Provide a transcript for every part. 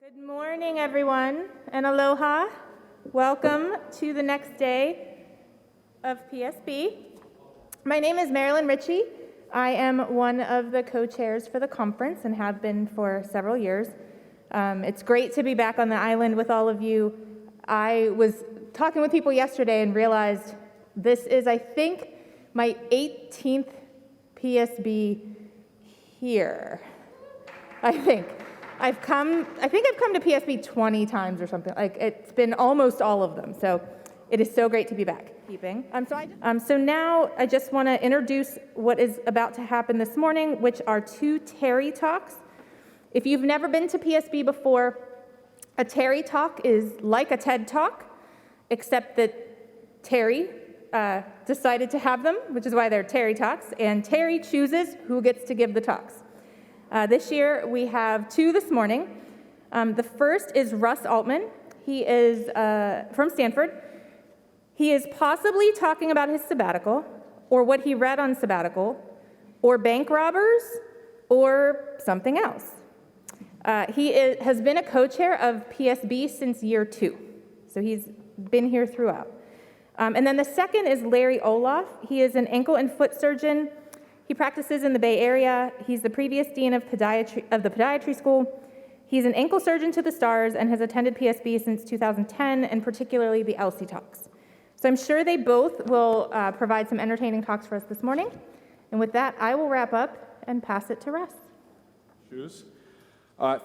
Good morning, everyone, and aloha. Welcome to the next day of PSB. My name is Marilyn Ritchie. I am one of the co-chairs for the conference and have been for several years. It's great to be back on the island with all of you. I was talking with people yesterday and realized this is, I think, my 18th PSB here. I think I've come to PSB 20 times or something. Like, it's been almost all of them. So it is so great to be back. So now I just want to introduce what is about to happen this morning, which are two TERI talks. If you've never been to PSB before, a TERI talk is like a TED talk, except that TERI decided to have them, which is why they're TERI talks, and TERI chooses who gets to give the talks. This year, we have two this morning. The first is Russ Altman. He is from Stanford. He is possibly talking about his sabbatical, or what he read on sabbatical, or bank robbers, or something else. He has been a co-chair of PSB since year 2, so he's been here throughout. And then the second is Larry Oloff. He is an ankle and foot surgeon. He practices in the Bay Area. He's the previous dean of the podiatry school. He's an ankle surgeon to the stars and has attended PSB since 2010, and particularly the ELSI talks. So I'm sure they both will provide some entertaining talks for us this morning. And with that, I will wrap up and pass it to Russ.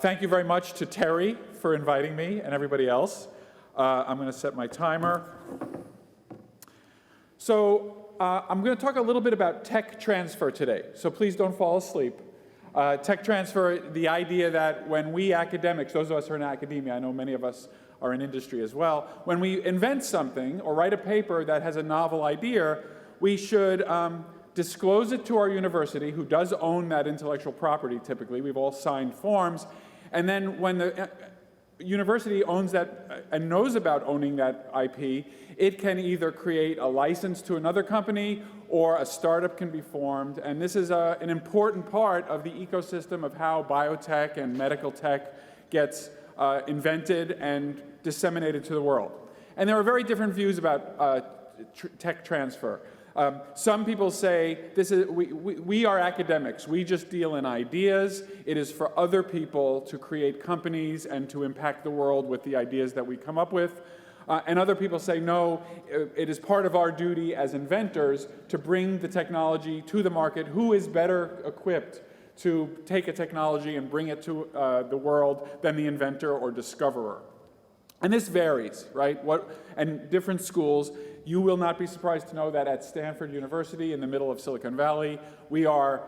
Thank you very much to TERI for inviting me and everybody else. I'm going to set my timer. So I'm going to talk a little bit about tech transfer today, so please don't fall asleep. Tech transfer, the idea that when we academics, those of us who are in academia, I know many of us are in industry as well, when we invent something or write a paper that has a novel idea, we should disclose it to our university, who does own that intellectual property typically. We've all signed forms. And then when the university owns that and knows about owning that IP, it can either create a license to another company or a startup can be formed. And this is an important part of the ecosystem of how biotech and medical tech gets invented and disseminated to the world. And there are very different views about tech transfer. Some people say we are academics. We just deal in ideas. It is for other people to create companies and to impact the world with the ideas that we come up with. And other people say, no, it is part of our duty as inventors to bring the technology to the market. Who is better equipped to take a technology and bring it to the world than the inventor or discoverer? And this varies, right? And different schools. You will not be surprised to know that at Stanford University, in the middle of Silicon Valley, we are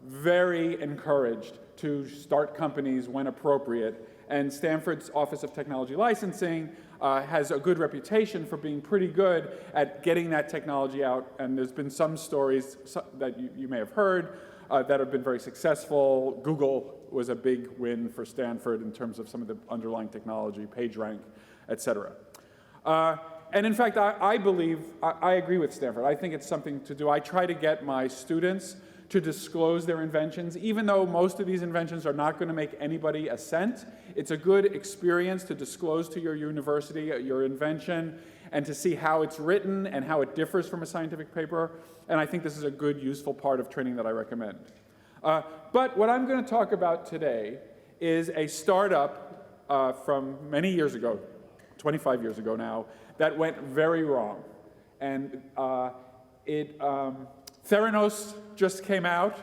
very encouraged to start companies when appropriate. And Stanford's Office of Technology Licensing has a good reputation for being pretty good at getting that technology out. And there's been some stories that you may have heard that have been very successful. Google was a big win for Stanford in terms of some of the underlying technology, PageRank, et cetera. And in fact, I believe, I agree with Stanford. I think it's something to do. I try to get my students to disclose their inventions. Even though most of these inventions are not going to make anybody a cent, it's a good experience to disclose to your university your invention and to see how it's written and how it differs from a scientific paper. And I think this is a good, useful part of training that I recommend. But what I'm going to talk about today is a startup from many years ago, 25 years ago now, that went very wrong. And Theranos just came out,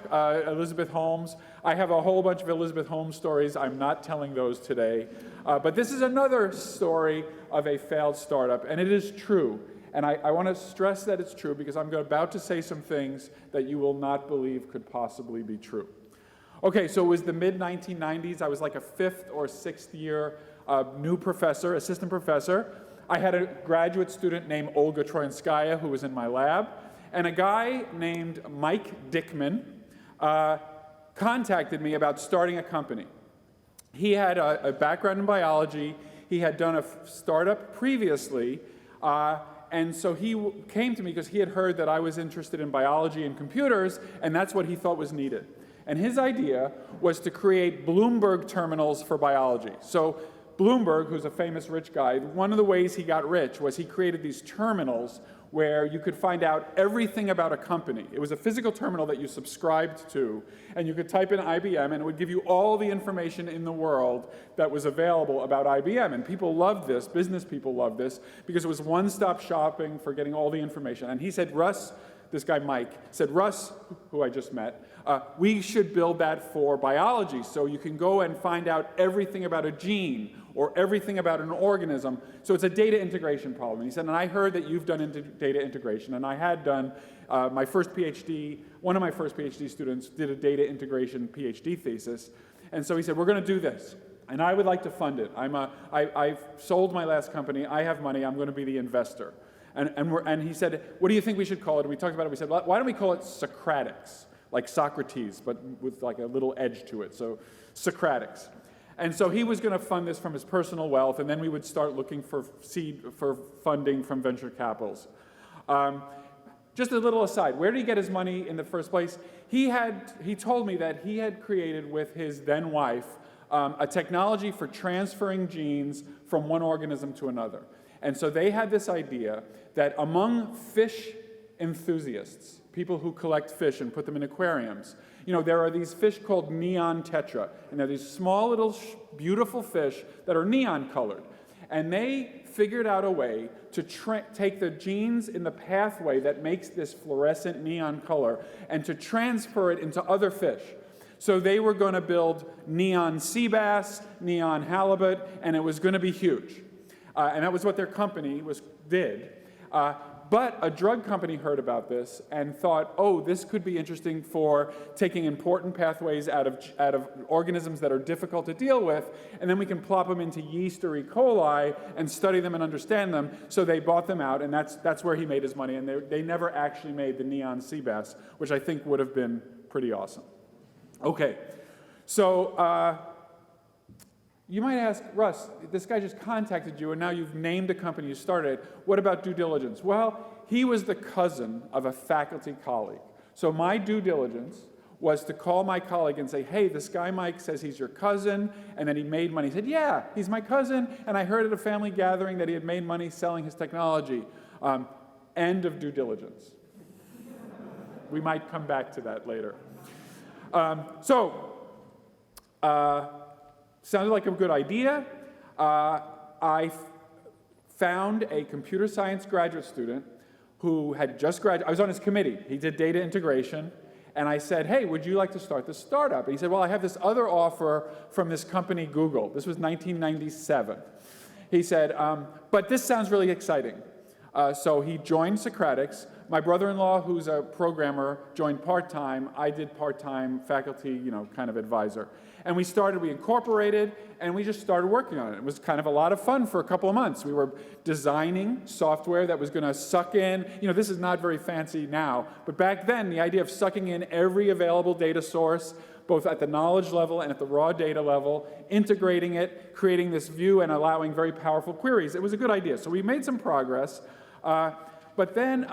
Elizabeth Holmes. I have a whole bunch of Elizabeth Holmes stories. I'm not telling those today. But this is another story of a failed startup, and it is true. And I want to stress that it's true because I'm about to say some things that you will not believe could possibly be true. Okay, so it was the mid-1990s. I was like a 5th or 6th year new professor, assistant professor. I had a graduate student named Olga Troyanskaya who was in my lab. And a guy named Mike Dickman contacted me about starting a company. He had a background in biology. He had done a startup previously. And so he came to me because he had heard that I was interested in biology and computers, and that's what he thought was needed. And his idea was to create Bloomberg terminals for biology. So Bloomberg, who's a famous rich guy, one of the ways he got rich was he created these terminals where you could find out everything about a company. It was a physical terminal that you subscribed to, and you could type in IBM, and it would give you all the information in the world that was available about IBM. And people loved this, business people loved this, because it was one-stop shopping for getting all the information. And he said, Russ, this guy Mike, said, Russ, who I just met, we should build that for biology, so you can go and find out everything about a gene or everything about an organism. So it's a data integration problem. And he said, and I heard that you've done data integration, and I had done my first PhD, one of my first PhD students did a data integration PhD thesis. And so he said, we're going to do this, and I would like to fund it. I've sold my last company. I have money. I'm going to be the investor. And he said, what do you think we should call it? And we talked about it. We said, why don't we call it Socratics, like Socrates, but with like a little edge to it. So Socratics. And so he was going to fund this from his personal wealth, and then we would start looking for funding from venture capitals. Just a little aside, where did he get his money in the first place? He told me that he had created with his then wife a technology for transferring genes from one organism to another. And so they had this idea that among fish enthusiasts, people who collect fish and put them in aquariums, you know, there are these fish called neon tetra, and they're these small little beautiful fish that are neon colored. And they figured out a way to take the genes in the pathway that makes this fluorescent neon color and to transfer it into other fish. So they were going to build neon sea bass, neon halibut, and it was going to be huge. And that was what their company did. But a drug company heard about this and thought, oh, this could be interesting for taking important pathways out of organisms that are difficult to deal with, and then we can plop them into yeast or E. coli and study them and understand them. So they bought them out, and that's where he made his money. And they never actually made the neon sea bass, which I think would have been pretty awesome. Okay, so you might ask, Russ, this guy just contacted you and now you've named a company, you started it. What about due diligence? Well, he was the cousin of a faculty colleague. So my due diligence was to call my colleague and say, hey, this guy Mike says he's your cousin, and then he made money. He said, yeah, he's my cousin, and I heard at a family gathering that he had made money selling his technology. End of due diligence. We might come back to that later. Sounded like a good idea. I found a computer science graduate student who had just graduated. I was on his committee. He did data integration. And I said, hey, would you like to start this startup? And he said, well, I have this other offer from this company, Google. This was 1997. He said, but this sounds really exciting. So he joined Socratics. My brother-in-law, who's a programmer, joined part-time. I did part-time faculty, kind of advisor. And we incorporated, and we just started working on it. It was kind of a lot of fun for a couple of months. We were designing software that was going to suck in, this is not very fancy now, but back then, the idea of sucking in every available data source, both at the knowledge level and at the raw data level, integrating it, creating this view, and allowing very powerful queries. It was a good idea. So we made some progress. But then,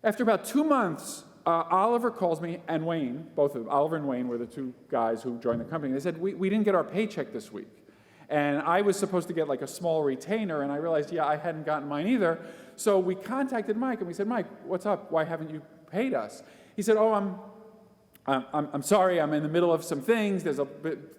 after about 2 months, Oliver calls me, and Wayne, both of them, Oliver and Wayne were the two guys who joined the company. They said, we didn't get our paycheck this week. And I was supposed to get like a small retainer, and I realized, I hadn't gotten mine either. So we contacted Mike, and we said, Mike, what's up? Why haven't you paid us? He said, oh, I'm sorry, I'm in the middle of some things. There's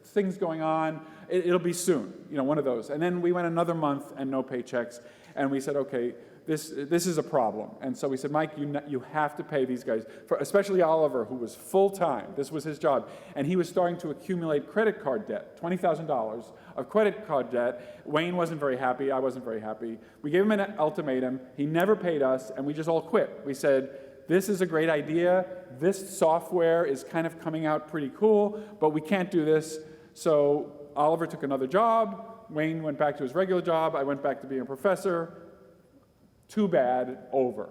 things going on. It'll be soon, one of those. And then we went another month and no paychecks, and we said, okay, this is a problem. And so we said, Mike, you have to pay these guys, especially Oliver, who was full-time. This was his job. And he was starting to accumulate credit card debt, $20,000 of credit card debt. Wayne wasn't very happy. I wasn't very happy. We gave him an ultimatum. He never paid us, and we just all quit. We said, this is a great idea. This software is kind of coming out pretty cool, but we can't do this. So Oliver took another job. Wayne went back to his regular job. I went back to being a professor. Too bad, over.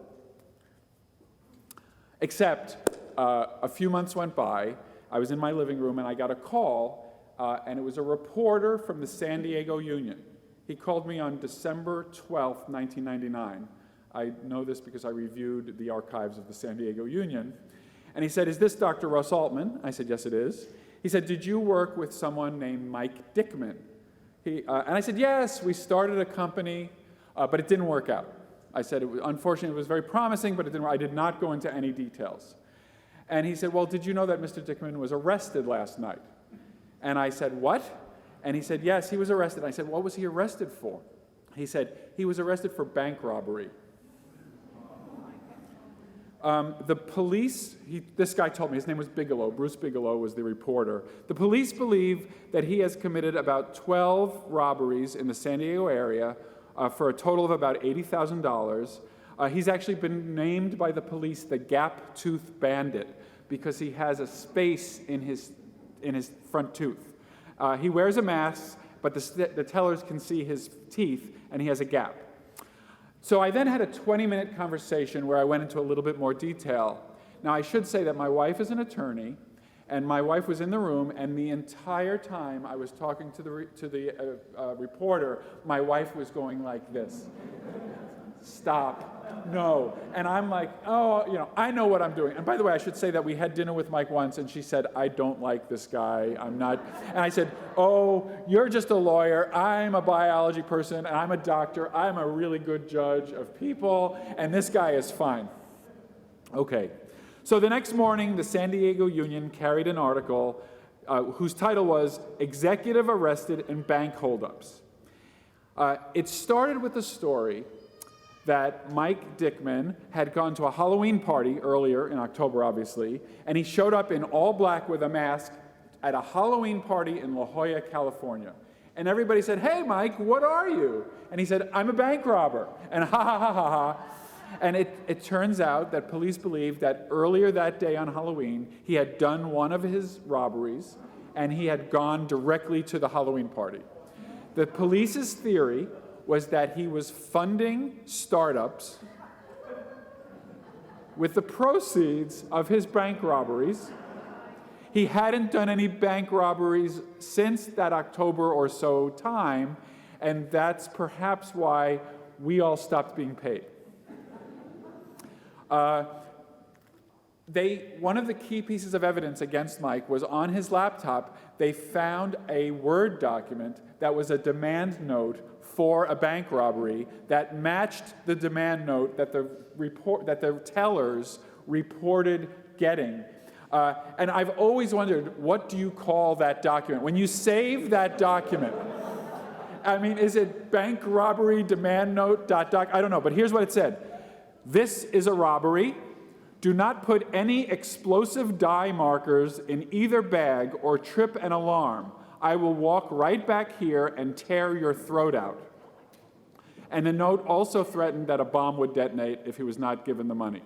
Except a few months went by. I was in my living room, and I got a call, and it was a reporter from the San Diego Union. He called me on December 12th, 1999. I know this because I reviewed the archives of the San Diego Union. And he said, "Is this Dr. Russ Altman?" I said, "Yes, it is." He said, "Did you work with someone named Mike Dickman?" And I said, "Yes, we started a company, but it didn't work out." I said, "Unfortunately, it was very promising, but it didn't. I did not go into any details." And he said, "Well, did you know that Mr. Dickman was arrested last night?" And I said, "What?" And he said, "Yes, he was arrested." I said, "What was he arrested for?" He said, "He was arrested for bank robbery." The police, this guy told me, his name was Bigelow, Bruce Bigelow was the reporter. The police believe that he has committed about 12 robberies in the San Diego area for a total of about $80,000. He's actually been named by the police the gap-tooth bandit because he has a space in his front tooth. He wears a mask, but the tellers can see his teeth, and he has a gap. So I then had a 20-minute conversation where I went into a little bit more detail. Now, I should say that my wife is an attorney, and my wife was in the room, and the entire time I was talking to the reporter, my wife was going like this. "Stop. No." And I'm like, "Oh, I know what I'm doing." And by the way, I should say that we had dinner with Mike once, and she said, "I don't like this guy. I'm not." And I said, "Oh, you're just a lawyer. I'm a biology person, and I'm a doctor. I'm a really good judge of people, and this guy is fine." Okay. So the next morning, the San Diego Union carried an article whose title was "Executive Arrested in Bank Holdups." It started with the story that Mike Dickman had gone to a Halloween party earlier in October, obviously, and he showed up in all black with a mask at a Halloween party in La Jolla, California. And everybody said, "Hey, Mike, what are you?" And he said, "I'm a bank robber." And ha ha ha ha ha. And it turns out that police believe that earlier that day on Halloween, he had done one of his robberies, and he had gone directly to the Halloween party. The police's theory was that he was funding startups with the proceeds of his bank robberies. He hadn't done any bank robberies since that October or so time, and that's perhaps why we all stopped being paid. One of the key pieces of evidence against Mike was on his laptop, they found a Word document that was a demand note for a bank robbery that matched the demand note that the tellers reported getting. And I've always wondered, what do you call that document? When you save that document, I mean, is it bank robbery demand note ... I don't know, but here's what it said. "This is a robbery. Do not put any explosive dye markers in either bag or trip an alarm. I will walk right back here and tear your throat out." And the note also threatened that a bomb would detonate if he was not given the money.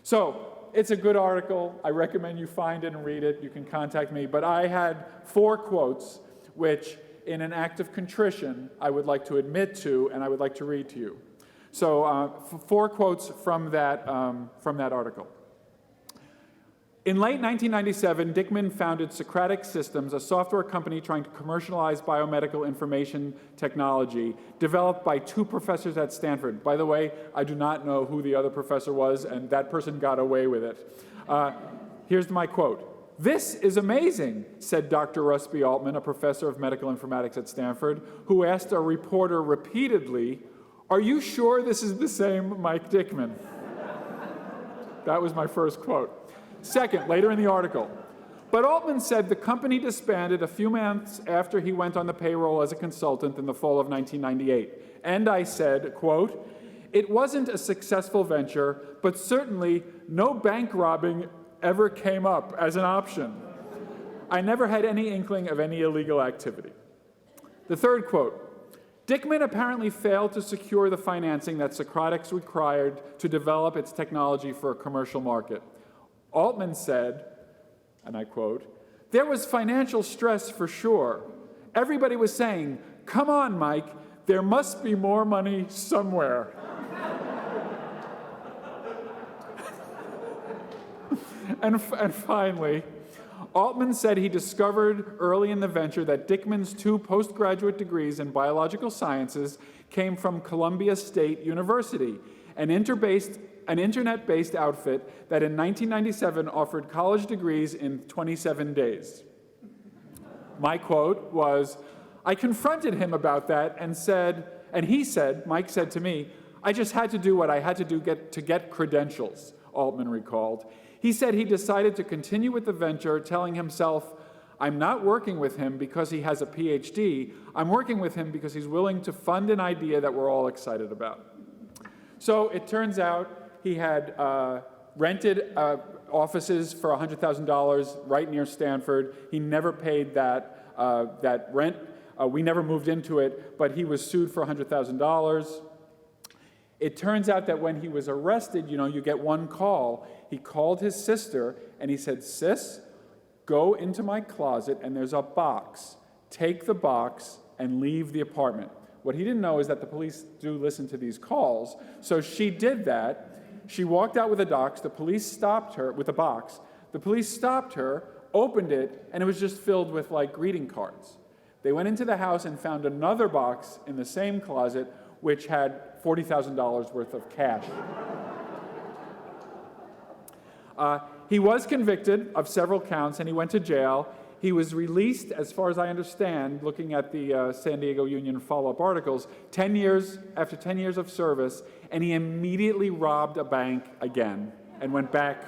So it's a good article. I recommend you find it and read it. You can contact me. But I had 4 quotes, which in an act of contrition, I would like to admit to, and I would like to read to you. So 4 quotes from that article. In late 1997, Dickman founded Socratic Systems, a software company trying to commercialize biomedical information technology, developed by 2 professors at Stanford. By the way, I do not know who the other professor was, and that person got away with it. Here's my quote. "This is amazing," said Dr. Russ B. Altman, a professor of medical informatics at Stanford, who asked a reporter repeatedly, "Are you sure this is the same Mike Dickman?" That was my first quote. Second, later in the article, "But Altman said the company disbanded a few months after he went on the payroll as a consultant in the fall of 1998. And I said, quote, 'It wasn't a successful venture, but certainly no bank robbing ever came up as an option. I never had any inkling of any illegal activity.'" The third quote, "Dickman apparently failed to secure the financing that Socratic required to develop its technology for a commercial market. Altman said," and I quote, "There was financial stress for sure. Everybody was saying, 'Come on, Mike, there must be more money somewhere.'" And finally, Altman said he discovered early in the venture that Dickman's 2 postgraduate degrees in biological sciences came from Columbia State University, an interbased an internet-based outfit that in 1997 offered college degrees in 27 days. My quote was, I confronted him about that and he said, Mike said to me, I just had to do what I had to do to get credentials, Altman recalled. He said he decided to continue with the venture, telling himself, I'm not working with him because he has a PhD. I'm working with him because he's willing to fund an idea that we're all excited about. So it turns out he had rented offices for $100,000 right near Stanford. He never paid that rent. We never moved into it, but he was sued for $100,000. It turns out that when he was arrested, you get one call. He called his sister and he said, Sis, go into my closet and there's a box. Take the box and leave the apartment. What he didn't know is that the police do listen to these calls. So she did that. She walked out with a box. The police stopped her with a box. The police stopped her, opened it, and it was just filled with greeting cards. They went into the house and found another box in the same closet which had $40,000 worth of cash. He was convicted of several counts and he went to jail. He was released, as far as I understand, looking at the San Diego Union follow-up articles, after 10 years of service, and he immediately robbed a bank again and went back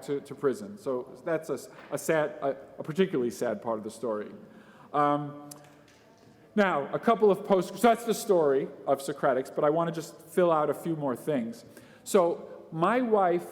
to prison. So that's a particularly sad part of the story. Now, a couple of so that's the story of Socratics, but I want to just fill out a few more things. So my wife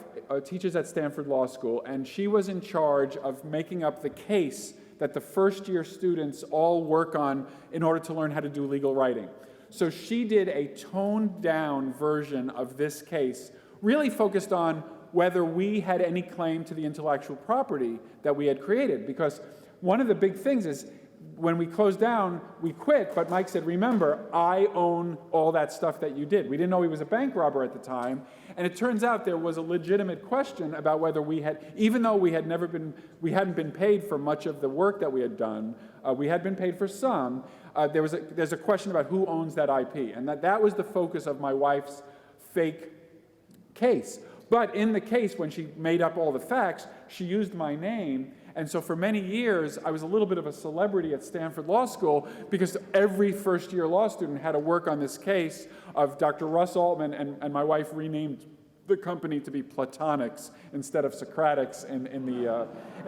teaches at Stanford Law School, and she was in charge of making up the case that the first-year students all work on in order to learn how to do legal writing. So she did a toned-down version of this case, really focused on whether we had any claim to the intellectual property that we had created, because one of the big things is when we closed down, we quit, but Mike said, remember, I own all that stuff that you did. We didn't know he was a bank robber at the time, and it turns out there was a legitimate question about whether we had, even though we hadn't been paid for much of the work that we had done, we had been paid for some, there's a question about who owns that IP, and that was the focus of my wife's fake case. But in the case, when she made up all the facts, she used my name. And so for many years, I was a little bit of a celebrity at Stanford Law School because every first-year law student had to work on this case of Dr. Russ Altman, and my wife renamed the company to be Platonics instead of Socratics in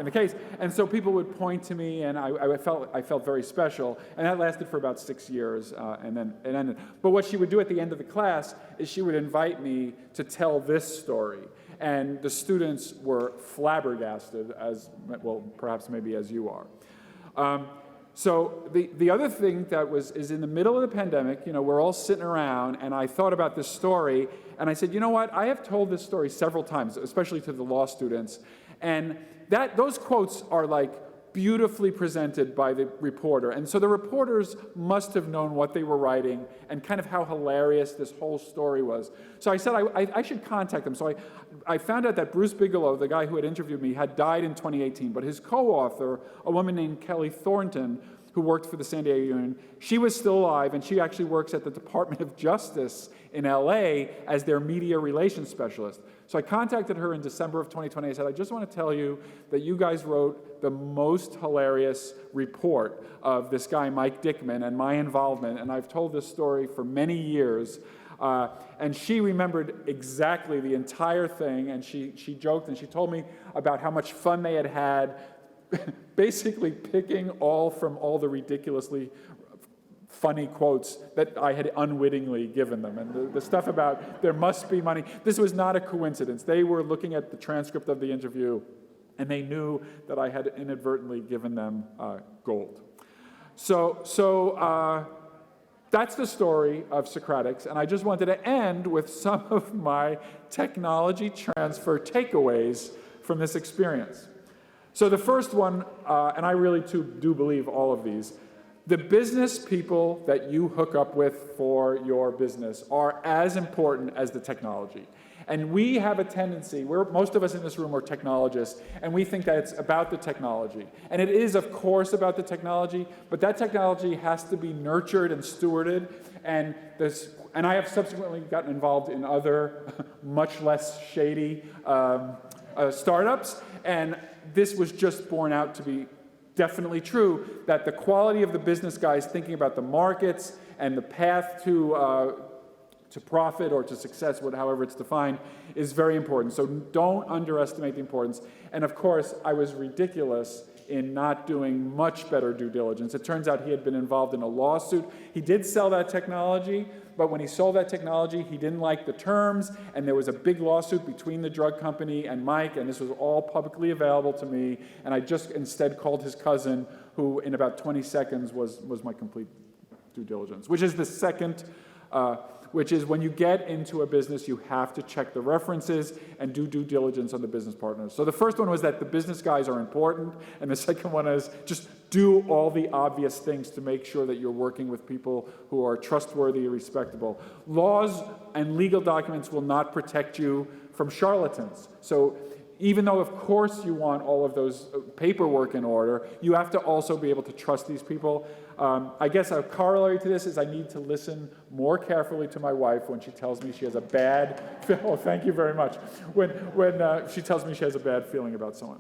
the case. And so people would point to me, and I felt very special. And that lasted for about 6 years, and then it ended. But what she would do at the end of the class is she would invite me to tell this story. And the students were flabbergasted, as well, perhaps maybe as you are. So the other thing that is in the middle of the pandemic, we're all sitting around, and I thought about this story, and I said, you know what, I have told this story several times, especially to the law students, and those quotes are beautifully presented by the reporter. And so the reporters must have known what they were writing and kind of how hilarious this whole story was. So I said I should contact them. So I found out that Bruce Bigelow, the guy who had interviewed me, had died in 2018, but his co-author, a woman named Kelly Thornton, who worked for the San Diego Union, she was still alive, and she actually works at the Department of Justice in LA as their media relations specialist. So I contacted her in December of 2020. I said, I just want to tell you that you guys wrote the most hilarious report of this guy, Mike Dickman, and my involvement, and I've told this story for many years. And she remembered exactly the entire thing, and she joked, and she told me about how much fun they had basically picking from all the ridiculously funny quotes that I had unwittingly given them. And the stuff about there must be money, this was not a coincidence. They were looking at the transcript of the interview, and they knew that I had inadvertently given them gold. So that's the story of Socratics, and I just wanted to end with some of my technology transfer takeaways from this experience. So the first one, and I really too do believe all of these, the business people that you hook up with for your business are as important as the technology. And we have a tendency, most of us in this room are technologists, and we think that it's about the technology. And it is, of course, about the technology, but that technology has to be nurtured and stewarded, and and I have subsequently gotten involved in other much less shady startups, and this was just borne out to be definitely true, that the quality of the business guys thinking about the markets and the path to profit or to success, however it's defined, is very important. So don't underestimate the importance. And of course, I was ridiculous in not doing much better due diligence. It turns out he had been involved in a lawsuit. He did sell that technology, but when he sold that technology, he didn't like the terms, and there was a big lawsuit between the drug company and Mike, and this was all publicly available to me, and I just instead called his cousin, who in about 20 seconds was my complete due diligence, which is the second, which is when you get into a business, you have to check the references and do due diligence on the business partners. So the first one was that the business guys are important, and the second one is just do all the obvious things to make sure that you're working with people who are trustworthy and respectable. Laws and legal documents will not protect you from charlatans. So even though, of course, you want all of those paperwork in order, you have to also be able to trust these people. I guess a corollary to this is I need to listen more carefully to my wife when she tells me she has a bad, oh, thank you very much, when she tells me she has a bad feeling about someone.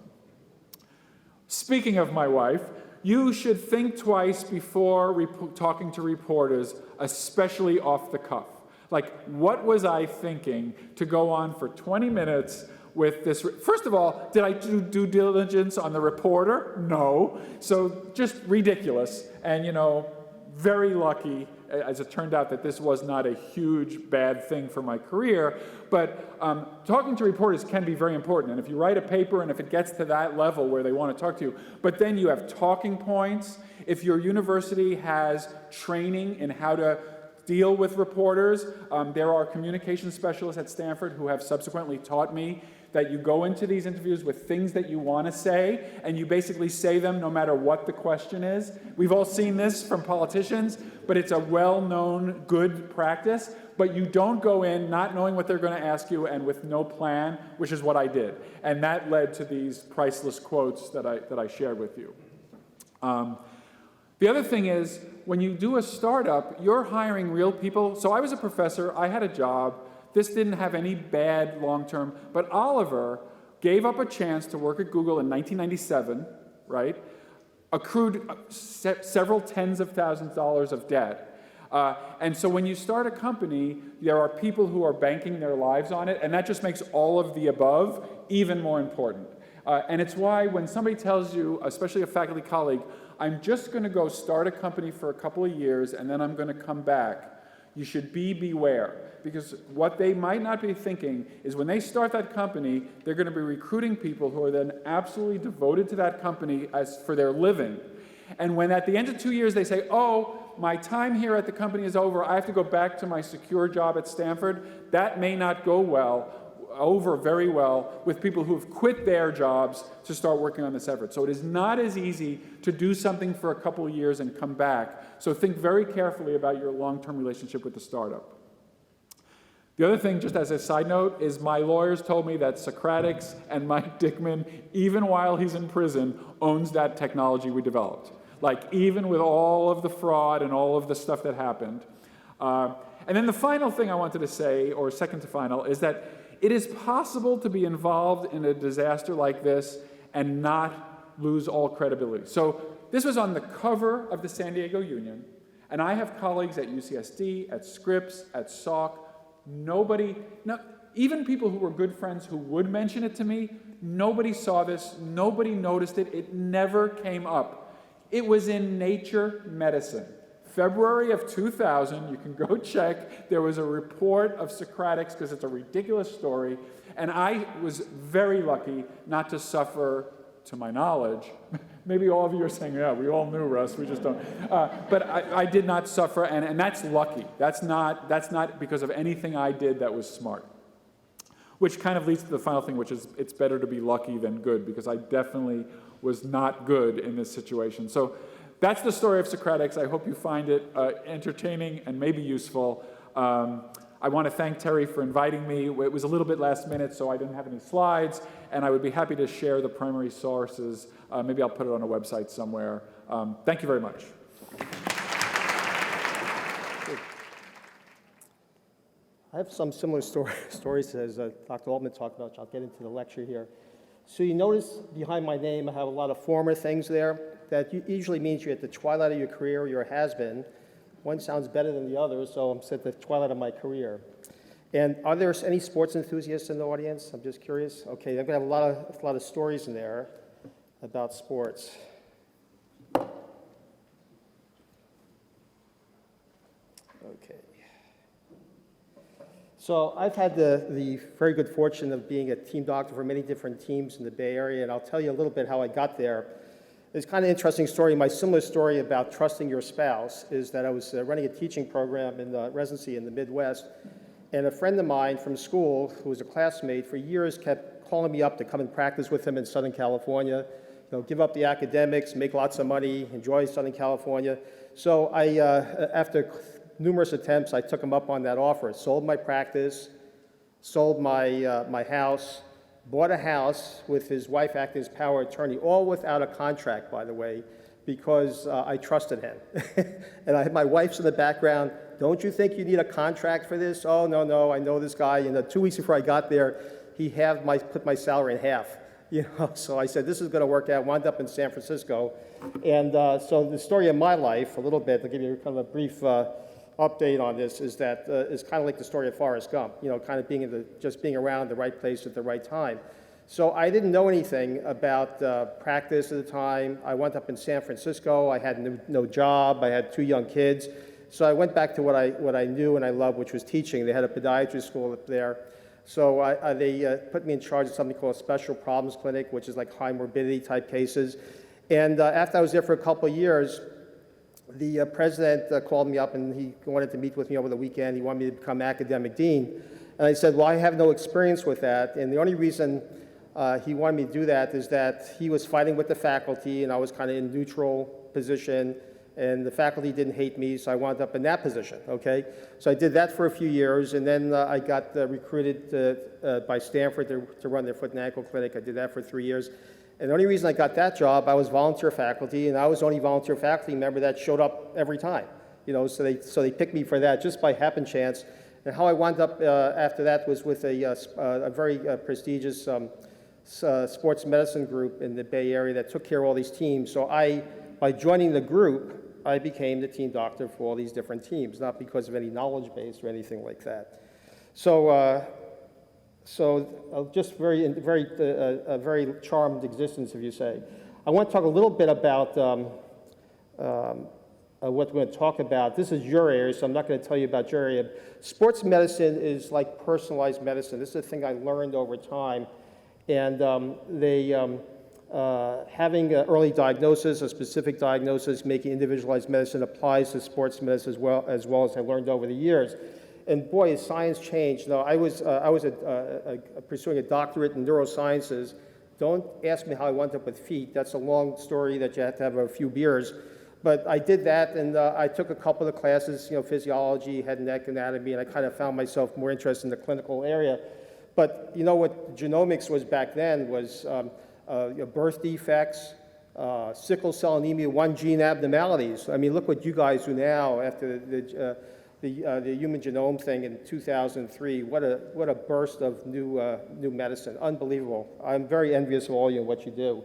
Speaking of my wife, you should think twice before talking to reporters, especially off the cuff. Like, what was I thinking to go on for 20 minutes with this? First of all, did I do due diligence on the reporter? No. So just ridiculous. And, you know, very lucky, as it turned out, that this was not a huge bad thing for my career. But talking to reporters can be very important. And if you write a paper and if it gets to that level where they want to talk to you, but then you have talking points. If your university has training in how to deal with reporters, there are communication specialists at Stanford who have subsequently taught me that you go into these interviews with things that you want to say, and you basically say them no matter what the question is. We've all seen this from politicians, but it's a well-known good practice. But you don't go in not knowing what they're going to ask you and with no plan, which is what I did. And that led to these priceless quotes that I shared with you. The other thing is, when you do a startup, you're hiring real people. So I was a professor, I had a job. This didn't have any bad long-term, but Oliver gave up a chance to work at Google in 1997, right? Accrued several tens of thousands of dollars of debt. And so when you start a company, there are people who are banking their lives on it, and that just makes all of the above even more important. And it's why when somebody tells you, especially a faculty colleague, I'm just going to go start a company for a couple of years and then I'm going to come back, you should beware. Because what they might not be thinking is when they start that company, they're going to be recruiting people who are then absolutely devoted to that company as for their living. And when at the end of 2 years they say, oh, my time here at the company is over, I have to go back to my secure job at Stanford, that may not go over very well with people who've quit their jobs to start working on this effort. So it is not as easy to do something for a couple of years and come back. So think very carefully about your long-term relationship with the startup. The other thing, just as a side note, is my lawyers told me that Socratics and Mike Dickman, even while he's in prison, owns that technology we developed. Like, even with all of the fraud and all of the stuff that happened. And then the final thing I wanted to say, or second to final, is that it is possible to be involved in a disaster like this and not lose all credibility. So this was on the cover of the San Diego Union, and I have colleagues at UCSD, at Scripps, at Salk. Even people who were good friends who would mention it to me, nobody saw this, nobody noticed it, it never came up. It was in Nature Medicine. February of 2000, you can go check, there was a report of Socratics because it's a ridiculous story, and I was very lucky not to suffer, to my knowledge. Maybe all of you are saying, yeah, we all knew, Russ, we just don't. But I did not suffer, and that's lucky. That's not because of anything I did that was smart. Which kind of leads to the final thing, which is it's better to be lucky than good, because I definitely was not good in this situation. So that's the story of Socratics. I hope you find it entertaining and maybe useful. I want to thank TERI for inviting me. It was a little bit last minute, so I didn't have any slides, and I would be happy to share the primary sources. Maybe I'll put it on a website somewhere. Thank you very much. I have some similar stories as Dr. Altman talked about, which I'll get into the lecture here. So you notice behind my name, I have a lot of former things there. That usually means you're at the twilight of your career, you're a has-been. One sounds better than the other, so I'm at the twilight of my career. And are there any sports enthusiasts in the audience? I'm just curious. Okay, I'm gonna have a lot of stories in there about sports. Okay. So I've had the very good fortune of being a team doctor for many different teams in the Bay Area, and I'll tell you a little bit how I got there. It's kind of an interesting story. My similar story about trusting your spouse is that I was running a teaching program in the residency in the Midwest, and a friend of mine from school, who was a classmate, for years kept calling me up to come and practice with him in Southern California, give up the academics, make lots of money, enjoy Southern California. So I, after numerous attempts, I took him up on that offer. Sold my practice, sold my house, bought a house with his wife acting as power attorney, all without a contract, by the way, because I trusted him. And I had my wife's in the background. Don't you think you need a contract for this? Oh, no, I know this guy. And 2 weeks before I got there, he put my salary in half. So I said, this is going to work out. Wound up in San Francisco. And so the story of my life, a little bit, to give you kind of a brief update on this, is that it's kind of like the story of Forrest Gump, kind of just being around the right place at the right time. So I didn't know anything about practice at the time. I wound up in San Francisco. I had no job. I had 2 young kids. So I went back to what I knew and I loved, which was teaching. They had a podiatry school up there. So they put me in charge of something called a special problems clinic, which is like high morbidity type cases. And after I was there for a couple of years, the president called me up and he wanted to meet with me over the weekend. He wanted me to become academic dean. And I said, well, I have no experience with that. And the only reason he wanted me to do that is that he was fighting with the faculty and I was kind of in neutral position. And the faculty didn't hate me, so I wound up in that position, okay? So I did that for a few years, and then I got recruited by Stanford to run their foot and ankle clinic. I did that for 3 years. And the only reason I got that job, I was volunteer faculty, and I was the only volunteer faculty member that showed up every time. So they picked me for that just by happen chance. And how I wound up after that was with a very prestigious sports medicine group in the Bay Area that took care of all these teams. So by joining the group, I became the team doctor for all these different teams, not because of any knowledge base or anything like that. So, just a very charmed existence, if you say. I want to talk a little bit about what we're going to talk about. This is your area, so I'm not going to tell you about your area. Sports medicine is like personalized medicine. This is a thing I learned over time. And having an early diagnosis, a specific diagnosis, making individualized medicine applies to sports medicine as well as I learned over the years. And boy, has science changed. Now, I was pursuing a doctorate in neurosciences. Don't ask me how I wound up with feet. That's a long story that you have to have a few beers. But I did that, and I took a couple of classes, physiology, head and neck anatomy, and I kind of found myself more interested in the clinical area. But what genomics was back then was birth defects, sickle cell anemia, 1 gene abnormalities. I mean, look what you guys do now after the human genome thing in 2003. What a burst of new medicine. Unbelievable. I'm very envious of all you and what you do.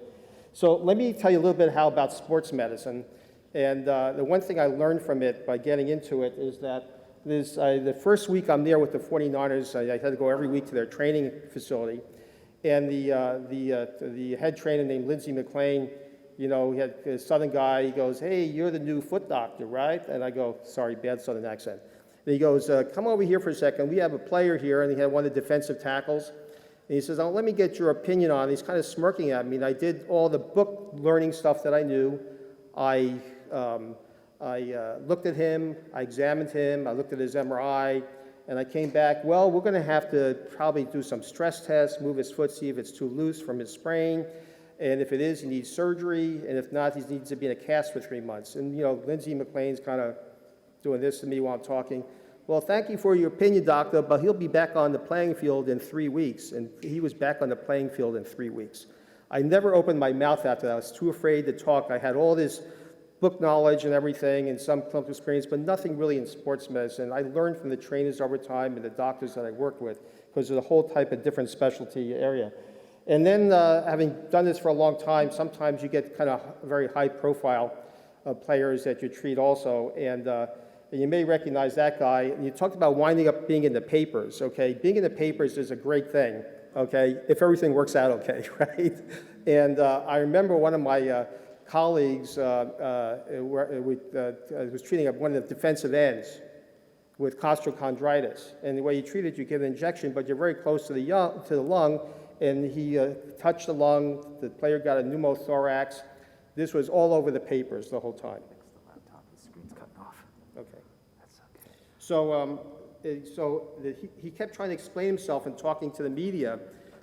So let me tell you a little bit about sports medicine. And the one thing I learned from it by getting into it is that the first week I'm there with the 49ers, I had to go every week to their training facility. And the head trainer named Lindsey McLean, he had a Southern guy. He goes, hey, you're the new foot doctor, right? And I go, sorry, bad Southern accent. And he goes, come over here for a second. We have a player here, and he had one of the defensive tackles. And he says, let me get your opinion on it. He's kind of smirking at me. And I did all the book learning stuff that I knew. I looked at him. I examined him. I looked at his MRI. And I came back, well, we're going to have to probably do some stress tests, move his foot, see if it's too loose from his sprain. And if it is, he needs surgery. And if not, he needs to be in a cast for 3 months. And, Lindsey McLean's kind of doing this to me while I'm talking. Well, thank you for your opinion, doctor, but he'll be back on the playing field in 3 weeks. And he was back on the playing field in 3 weeks. I never opened my mouth after that. I was too afraid to talk. I had all this book knowledge and everything and some clinical experience, but nothing really in sports medicine. I learned from the trainers over time and the doctors that I worked with because there's a whole type of different specialty area. And then having done this for a long time, sometimes you get kind of very high profile players that you treat also. And you may recognize that guy. And you talked about winding up being in the papers, okay? Being in the papers is a great thing, okay, if everything works out okay, right? And I remember one of my colleagues was treating one of the defensive ends with costochondritis. And the way you treat it, you give an injection, but you're very close to the lung, and he touched the lung. The player got a pneumothorax. This was all over the papers the whole time. The screen's cutting off. Okay. That's okay. So he kept trying to explain himself and talking to the media,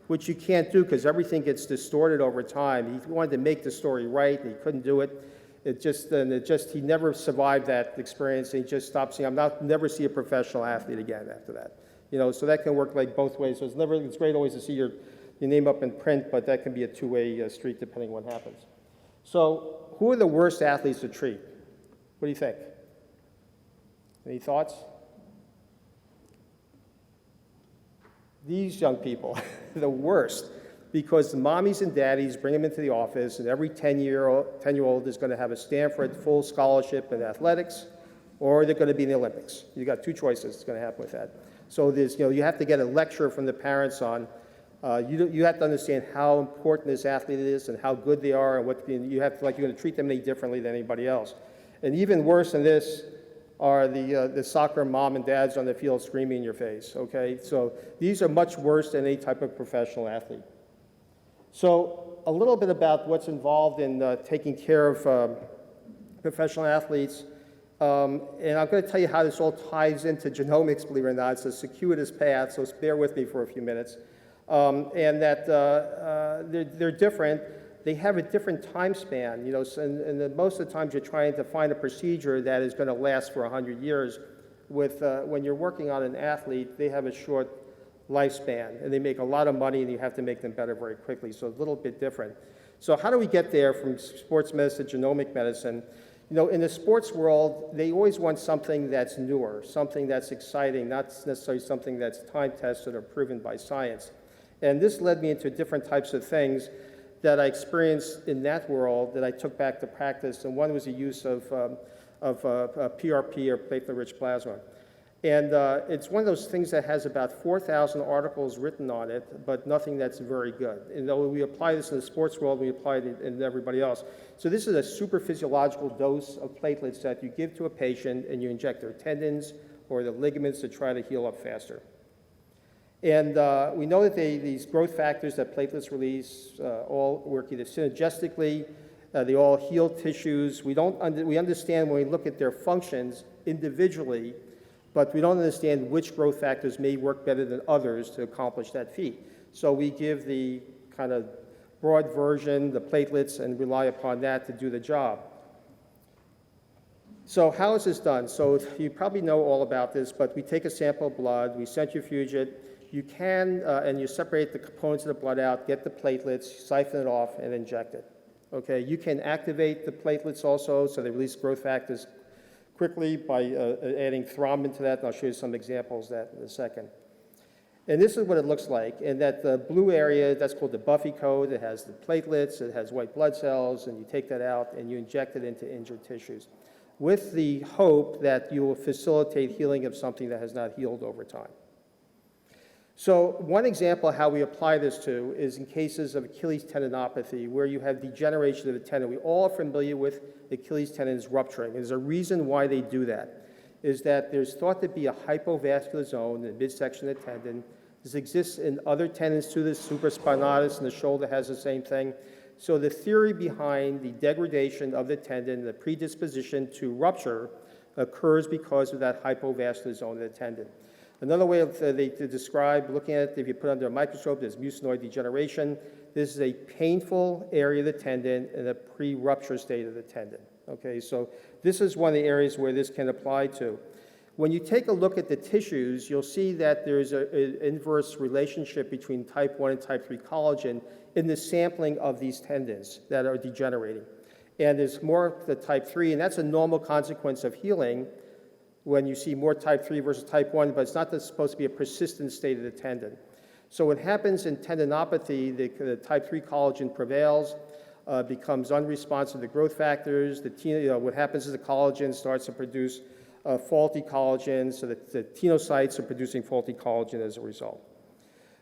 which you can't do because everything gets distorted over time. He wanted to make the story right, and he couldn't do it. He never survived that experience, and he just stopped seeing. Never see a professional athlete again after that. You know, so that can work like both ways. So it's great always to see your name up in print, but that can be a two-way street depending on what happens. So who are the worst athletes to treat? What do you think? Any thoughts? These young people, the worst, because the mommies and daddies bring them into the office, and every 10-year-old is going to have a Stanford full scholarship in athletics, or they're going to be in the Olympics. You got two choices that's going to happen with that. So you have to get a lecture from the parents on. You have to understand how important this athlete is and how good they are, and you're going to treat them any differently than anybody else. And even worse than this are the soccer mom and dads on the field screaming in your face, okay? So these are much worse than any type of professional athlete. So a little bit about what's involved in taking care of professional athletes. And I'm going to tell you how this all ties into genomics, believe it or not. It's a circuitous path, so bear with me for a few minutes. And that they're different. They have a different time span, you know, and most of the times you're trying to find a procedure that is going to last for 100 years. When you're working on an athlete, they have a short lifespan, and they make a lot of money, and you have to make them better very quickly, so a little bit different. So how do we get there from sports medicine to genomic medicine? You know, in the sports world, they always want something that's newer, something that's exciting, not necessarily something that's time-tested or proven by science. And this led me into different types of things that I experienced in that world that I took back to practice, and one was the use of PRP, or platelet-rich plasma. And it's one of those things that has about 4,000 articles written on it, but nothing that's very good. And though we apply this in the sports world, we apply it in everybody else. So this is a super physiological dose of platelets that you give to a patient, and you inject their tendons or the ligaments to try to heal up faster. And we know that these growth factors that platelets release all work either synergistically, they all heal tissues. We understand when we look at their functions individually, but we don't understand which growth factors may work better than others to accomplish that feat. So we give the kind of broad version, the platelets, and rely upon that to do the job. So how is this done? So you probably know all about this, but we take a sample of blood, we centrifuge it. You can, and you separate the components of the blood out, get the platelets, siphon it off, and inject it. Okay, you can activate the platelets also, so they release growth factors quickly by adding thrombin to that, and I'll show you some examples of that in a second. And this is what it looks like, and that the blue area, that's called the Buffy code. It has the platelets, it has white blood cells, and you take that out and you inject it into injured tissues with the hope that you will facilitate healing of something that has not healed over time. So one example of how we apply this to is in cases of Achilles tendinopathy, where you have degeneration of the tendon. We all are familiar with Achilles tendons rupturing. There's a reason why they do that, is that there's thought to be a hypovascular zone in the midsection of the tendon. This exists in other tendons too. The supraspinatus in the shoulder has the same thing. So the theory behind the degradation of the tendon, the predisposition to rupture, occurs because of that hypovascular zone of the tendon. Another way to describe looking at it, if you put it under a microscope, there's mucinoid degeneration. This is a painful area of the tendon in a pre-rupture state of the tendon. Okay, so this is one of the areas where this can apply to. When you take a look at the tissues, you'll see that there's an inverse relationship between type 1 and type 3 collagen in the sampling of these tendons that are degenerating. And there's more the type 3, and that's a normal consequence of healing when you see more type 3 versus type 1, but it's not supposed to be a persistent state of the tendon. So what happens in tendinopathy, the type 3 collagen prevails, becomes unresponsive to growth factors. What happens is the collagen starts to produce faulty collagen, so that the tenocytes are producing faulty collagen as a result.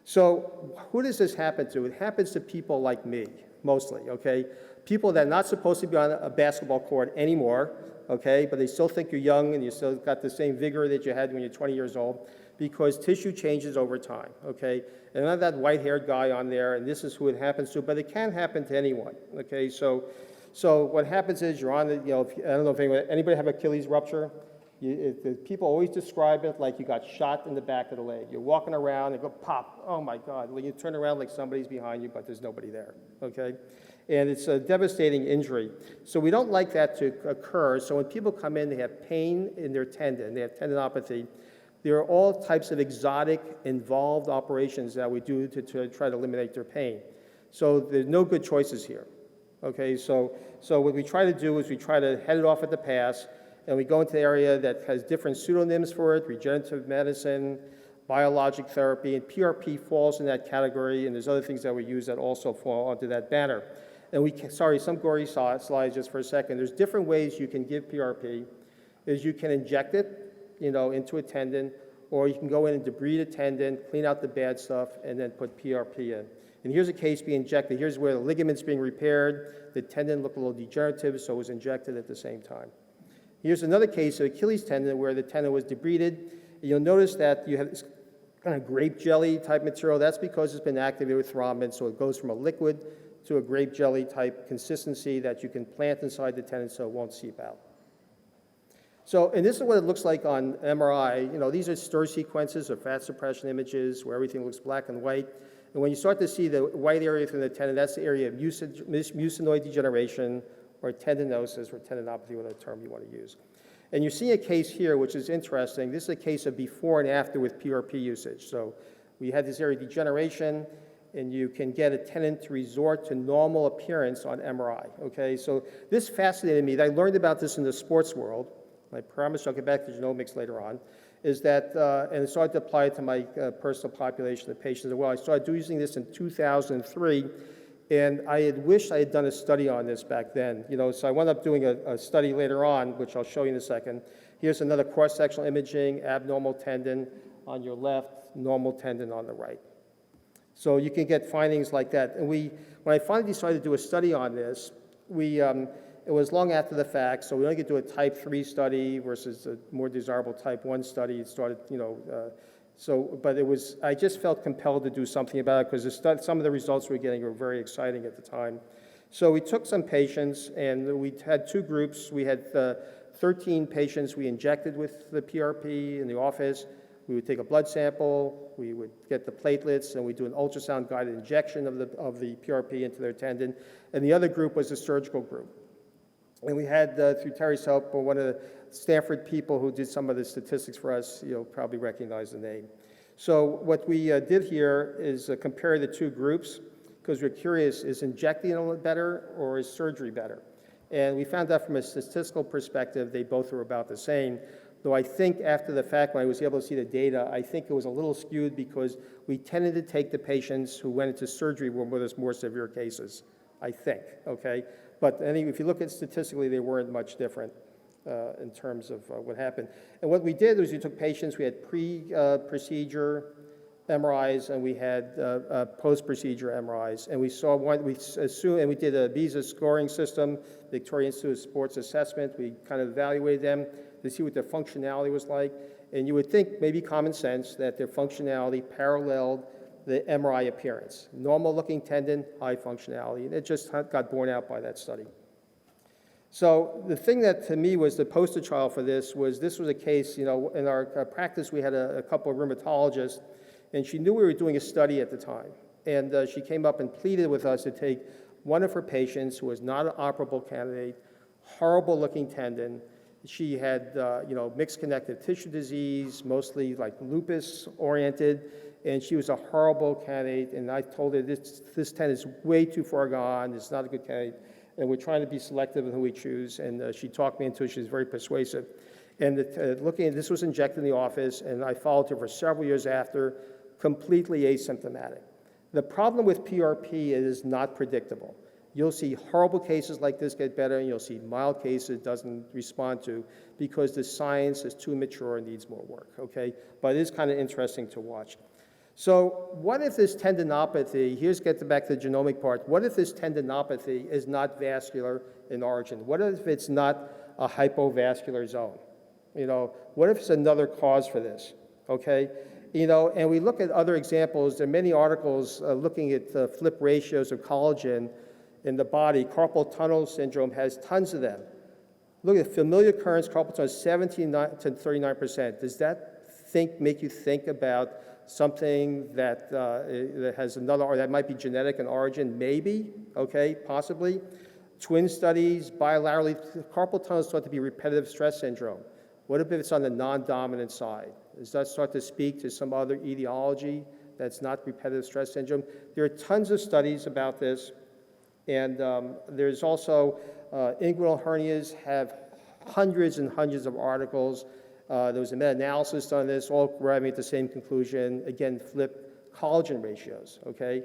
So who does this happen to? It happens to people like me, mostly, okay? People that are not supposed to be on a basketball court anymore, okay, but they still think you're young and you still got the same vigor that you had when you're 20 years old, because tissue changes over time, okay? And none of that white-haired guy on there, and this is who it happens to, but it can happen to anyone, okay? So what happens is you're on the, I don't know if anybody have Achilles rupture? People always describe it like you got shot in the back of the leg. You're walking around and go pop, oh my God. When you turn around like somebody's behind you, but there's nobody there, okay? And it's a devastating injury. So we don't like that to occur. So when people come in, they have pain in their tendon, they have tendinopathy. There are all types of exotic, involved operations that we do to try to eliminate their pain. So there's no good choices here, okay? So what we try to do is we try to head it off at the pass, and we go into the area that has different pseudonyms for it: regenerative medicine, biologic therapy, and PRP falls in that category, and there's other things that we use that also fall onto that banner. And some gory slides just for a second. There's different ways you can give PRP. Is you can inject it, into a tendon, or you can go in and debride a tendon, clean out the bad stuff, and then put PRP in. And here's a case being injected. Here's where the ligament's being repaired. The tendon looked a little degenerative, so it was injected at the same time. Here's another case of Achilles tendon where the tendon was debrided. You'll notice that you have this kind of grape jelly type material. That's because it's been activated with thrombin, so it goes from a liquid to a grape jelly type consistency that you can plant inside the tendon so it won't seep out. So, and this is what it looks like on MRI. These are stir sequences of fat suppression images where everything looks black and white. And when you start to see the white area from the tendon, that's the area of mucinoid degeneration, or tendinosis, or tendinopathy, whatever term you want to use. And you see a case here, which is interesting. This is a case of before and after with PRP usage. So we had this area of degeneration, and you can get a tendon to resort to normal appearance on MRI, okay? So this fascinated me. I learned about this in the sports world. I promise I'll get back to genomics later on, is that, and I started to apply it to my personal population of patients as well. I started using this in 2003, and I had wished I had done a study on this back then. So I wound up doing a study later on, which I'll show you in a second. Here's another cross-sectional imaging, abnormal tendon on your left, normal tendon on the right. So you can get findings like that. And when I finally decided to do a study on this, it was long after the fact, so we only could do a type 3 study versus a more desirable type 1 study. It started, but I just felt compelled to do something about it because some of the results we were getting were very exciting at the time. So we took some patients, and we had two groups. We had 13 patients we injected with the PRP in the office. We would take a blood sample, we would get the platelets, and we'd do an ultrasound-guided injection of the PRP into their tendon. And the other group was a surgical group. And we had, through TERI's help, one of the Stanford people who did some of the statistics for us, you'll probably recognize the name. So what we did here is compare the two groups, because we're curious, is injecting better or is surgery better? And we found out from a statistical perspective, they both were about the same. Though I think after the fact, when I was able to see the data, I think it was a little skewed because we tended to take the patients who went into surgery with us more severe cases, I think, okay? But anyway, if you look at statistically, they weren't much different in terms of what happened. And what we did was we took patients, we had pre-procedure MRIs and we had post-procedure MRIs. And we saw and we did a visa scoring system, Victoria Institute of Sports Assessment. We kind of evaluated them to see what their functionality was like. And you would think, maybe common sense, that their functionality paralleled the MRI appearance. Normal looking tendon, high functionality. And it just got borne out by that study. So the thing that to me was the poster child for this was a case, in our practice we had a couple of rheumatologists, and she knew we were doing a study at the time. And she came up and pleaded with us to take one of her patients who was not an operable candidate, horrible looking tendon. She had, mixed connective tissue disease, mostly like lupus oriented, and she was a horrible candidate. And I told her this tendon is way too far gone. It's not a good candidate. And we're trying to be selective in who we choose, and she talked me into it. She's very persuasive. And looking at this was injected in the office, and I followed her for several years after, completely asymptomatic. The problem with PRP is it's not predictable. You'll see horrible cases like this get better, and you'll see mild cases it doesn't respond to because the science is too mature and needs more work, okay? But it is kind of interesting to watch. So what if this tendinopathy, get back to the genomic part, what if this tendinopathy is not vascular in origin? What if it's not a hypovascular zone? You know, what if it's another cause for this, okay? You know, and we look at other examples. There are many articles looking at the flip ratios of collagen in the body. Carpal tunnel syndrome has tons of them. Look at familial occurrence, carpal tunnel, 17 to 39%. Does that make you think about something that, that has another, or that might be genetic in origin? Maybe, okay, possibly. Twin studies, bilaterally, carpal tunnel is thought to be repetitive stress syndrome. What if it's on the non-dominant side? Does that start to speak to some other etiology that's not repetitive stress syndrome? There are tons of studies about this, and there's also inguinal hernias have hundreds and hundreds of articles. There was a meta-analysis on this, all arriving at the same conclusion. Again, flip collagen ratios, okay?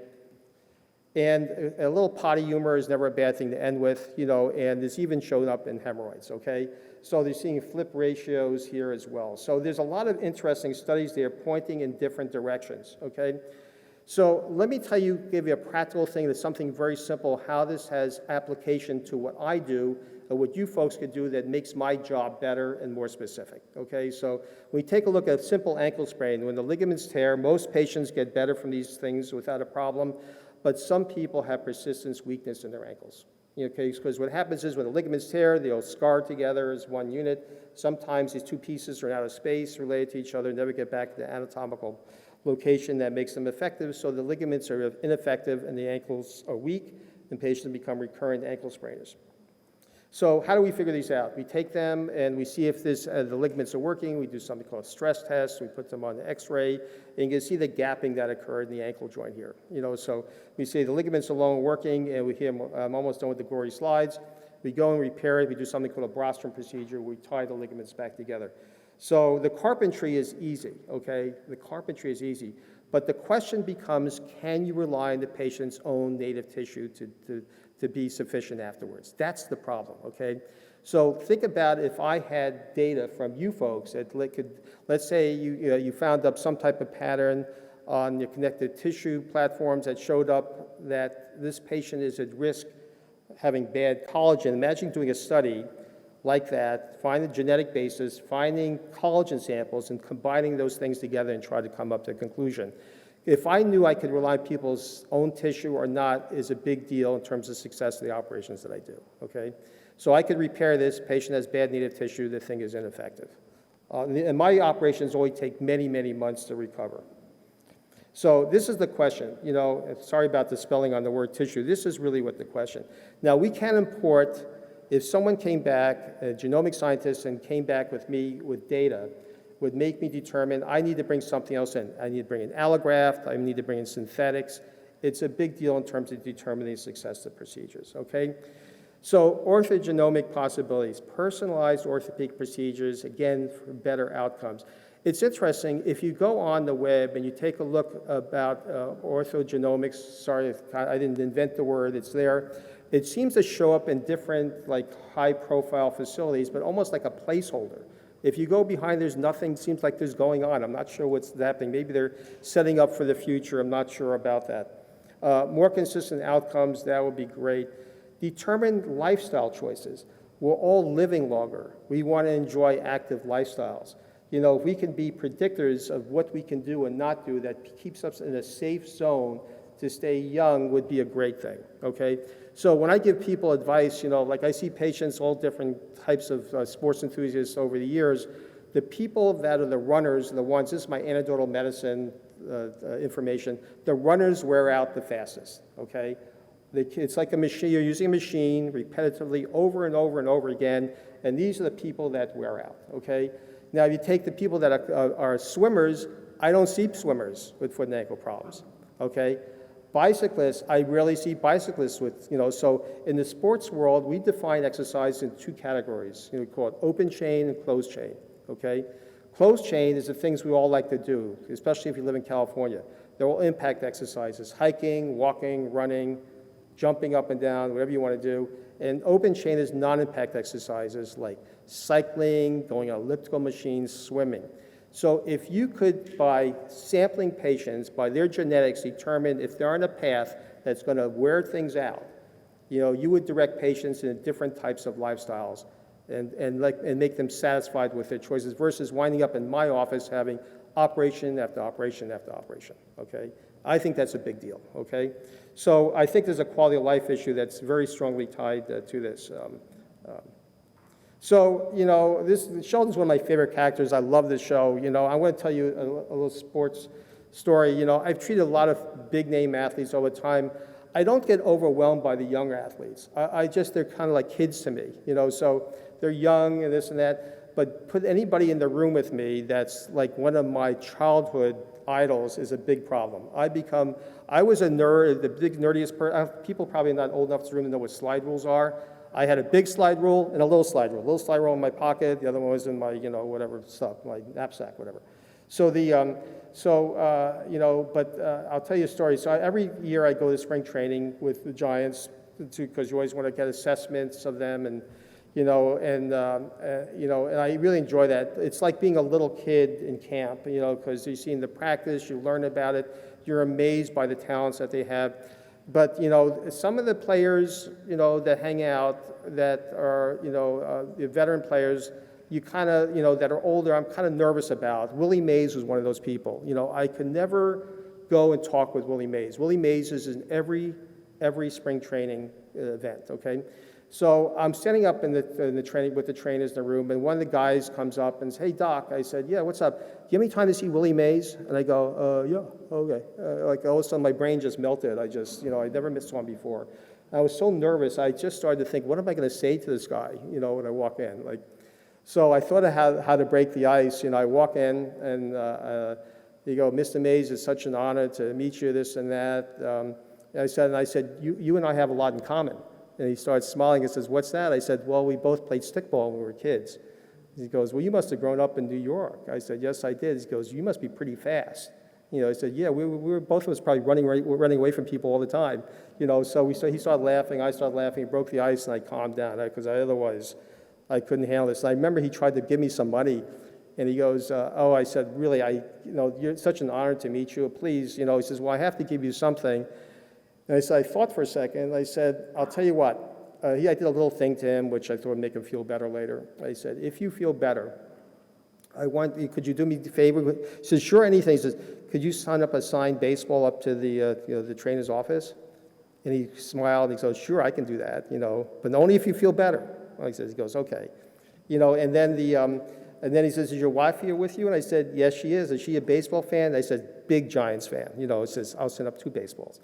And a little potty humor is never a bad thing to end with, you know, and it's even shown up in hemorrhoids, okay? So they're seeing flip ratios here as well. So there's a lot of interesting studies there pointing in different directions, okay? So let me tell you, give you a practical thing that's something very simple, how this has application to what I do and what you folks could do that makes my job better and more specific, okay? So when we take a look at a simple ankle sprain, when the ligaments tear, most patients get better from these things without a problem, but some people have persistent weakness in their ankles. Okay, because what happens is when the ligaments tear, they'll scar together as one unit. Sometimes these two pieces are out of space, related to each other, never get back to the anatomical location that makes them effective. So the ligaments are ineffective and the ankles are weak, and patients become recurrent ankle sprainers. So how do we figure these out? We take them and we see if the ligaments are working. We do something called a stress test. We put them on the X-ray, and you can see the gapping that occurred in the ankle joint here. You know, so we see the ligaments alone working, and we hear I'm almost done with the gory slides. We go and repair it. We do something called a Brostrom procedure. We tie the ligaments back together. So the carpentry is easy, okay? The carpentry is easy. But the question becomes, can you rely on the patient's own native tissue to be sufficient afterwards? That's the problem, okay? So think about if I had data from you folks that could, let's say you found up some type of pattern on your connective tissue platforms that showed up that this patient is at risk having bad collagen. Imagine doing a study like that, find the genetic basis, finding collagen samples and combining those things together and try to come up to a conclusion. If I knew I could rely on people's own tissue or not is a big deal in terms of success of the operations that I do, okay? So I could repair this, patient has bad native tissue, the thing is ineffective. And my operations only take many, many months to recover. So this is the question, you know, sorry about the spelling on the word tissue, this is really what the question. Now we can import, if someone came back, a genomic scientist, and came back with me with data, would make me determine I need to bring something else in. I need to bring in allograft, I need to bring in synthetics. It's a big deal in terms of determining success of procedures, okay? So orthogenomic possibilities, personalized orthopedic procedures, again, for better outcomes. It's interesting, if you go on the web and you take a look about orthogenomics, sorry, I didn't invent the word, it's there. It seems to show up in different, like, high-profile facilities, but almost like a placeholder. If you go behind, there's nothing, seems like there's going on. I'm not sure what's happening. Maybe they're setting up for the future. I'm not sure about that. More consistent outcomes, that would be great. Determine lifestyle choices. We're all living longer. We want to enjoy active lifestyles. You know, if we can be predictors of what we can do and not do that keeps us in a safe zone to stay young would be a great thing, okay? So when I give people advice, you know, like I see patients, all different types of sports enthusiasts over the years, the people that are the runners, the ones, this is my anecdotal medicine information, the runners wear out the fastest, okay? It's like a machine, you're using a machine repetitively over and over and over again, and these are the people that wear out, okay? Now, if you take the people that are swimmers, I don't see swimmers with foot and ankle problems, okay? Bicyclists, I rarely see bicyclists with, so in the sports world, we define exercise in two categories. We call it open chain and closed chain, okay? Closed chain is the things we all like to do, especially if you live in California. They're all impact exercises, hiking, walking, running, jumping up and down, whatever you want to do. And open chain is non-impact exercises like cycling, going on elliptical machines, swimming. So if you could, by sampling patients, by their genetics, determine if they're on a path that's going to wear things out, you would direct patients in different types of lifestyles and make them satisfied with their choices versus winding up in my office having operation after operation after operation, okay? I think that's a big deal, okay? So I think there's a quality of life issue that's very strongly tied to this. So, Sheldon's one of my favorite characters. I love this show. I want to tell you a little sports story. I've treated a lot of big-name athletes over time. I don't get overwhelmed by the younger athletes. They're kind of like kids to me, so they're young and this and that. But put anybody in the room with me that's like one of my childhood idols is a big problem. I was a nerd, the big nerdiest person. People probably not old enough to really know what slide rules are. I had a big slide rule and a little slide rule. A little slide rule in my pocket, the other one was in my, whatever stuff, my knapsack, whatever. So I'll tell you a story. So every year I go to spring training with the Giants because you always want to get assessments of them and I really enjoy that. It's like being a little kid in camp, because you see in the practice, you learn about it, you're amazed by the talents that they have. But, some of the players, that hang out that are, the veteran players, you kind of, that are older, I'm kind of nervous about. Willie Mays was one of those people. I could never go and talk with Willie Mays. Willie Mays is in every spring training event, okay? So I'm standing up in the training with the trainers in the room, and one of the guys comes up and says, "Hey, Doc." I said, "Yeah, what's up? Do you have any time to see Willie Mays?" And I go, "Yeah, okay." Like all of a sudden, my brain just melted. I never missed one before. I was so nervous. I just started to think, what am I going to say to this guy? When I walk in, So I thought of how to break the ice. I walk in and you go, "Mr. Mays, it's such an honor to meet you. This and that." And I said, you and I have a lot in common. And he started smiling and says, "What's that?" I said, "Well, we both played stickball when we were kids." He goes, "Well, you must have grown up in New York." I said, "Yes, I did." He goes, "You must be pretty fast." I said, "Yeah, we were both of us probably running away from people all the time." So he started laughing, I started laughing, he broke the ice, and I calmed down because otherwise I couldn't handle this. And I remember he tried to give me some money, and he goes, "Oh," I said, "Really, you're such an honor to meet you. Please," he says, "Well, I have to give you something." And I said, I thought for a second, and I said, "I'll tell you what." I did a little thing to him, which I thought would make him feel better later. I said, "If you feel better, could you do me a favor?" He says, "Sure, anything." He says, "Could you sign up a signed baseball up to the trainer's office?" And he smiled, and he goes, "Sure, I can do that, but only if you feel better." He goes, "Okay." And then he says, "Is your wife here with you?" And I said, "Yes, she is." "Is she a baseball fan?" And I said, "Big Giants fan." He says, "I'll send up 2 baseballs."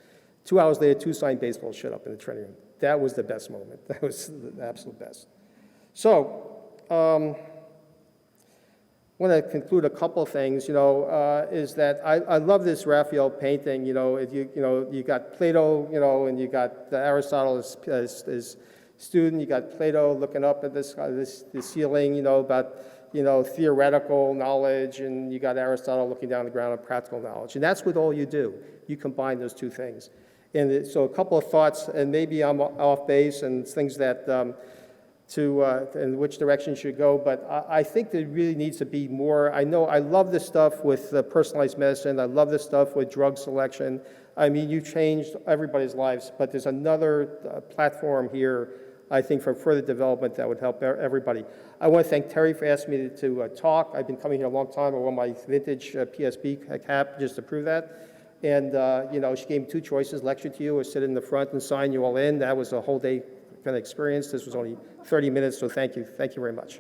2 hours later, 2 signed baseballs showed up in the training room. That was the best moment. That was the absolute best. So, I want to conclude a couple of things, is that I love this Raphael painting, you got Plato, and you got Aristotle as student, you got Plato looking up at the ceiling, about, theoretical knowledge, and you got Aristotle looking down on the ground at practical knowledge. And that's what all you do. You combine those 2 things. And so a couple of thoughts, and maybe I'm off base and things that in which direction you should go, but I think there really needs to be more. I love this stuff with personalized medicine. I love this stuff with drug selection. I mean, you changed everybody's lives, but there's another platform here, I think, for further development that would help everybody. I want to thank TERI for asking me to talk. I've been coming here a long time. I wore my vintage PSB cap just to prove that. And, she gave me 2 choices, lecture to you or sit in the front and sign you all in. That was a whole day kind of experience. This was only 30 minutes, so thank you. Thank you very much.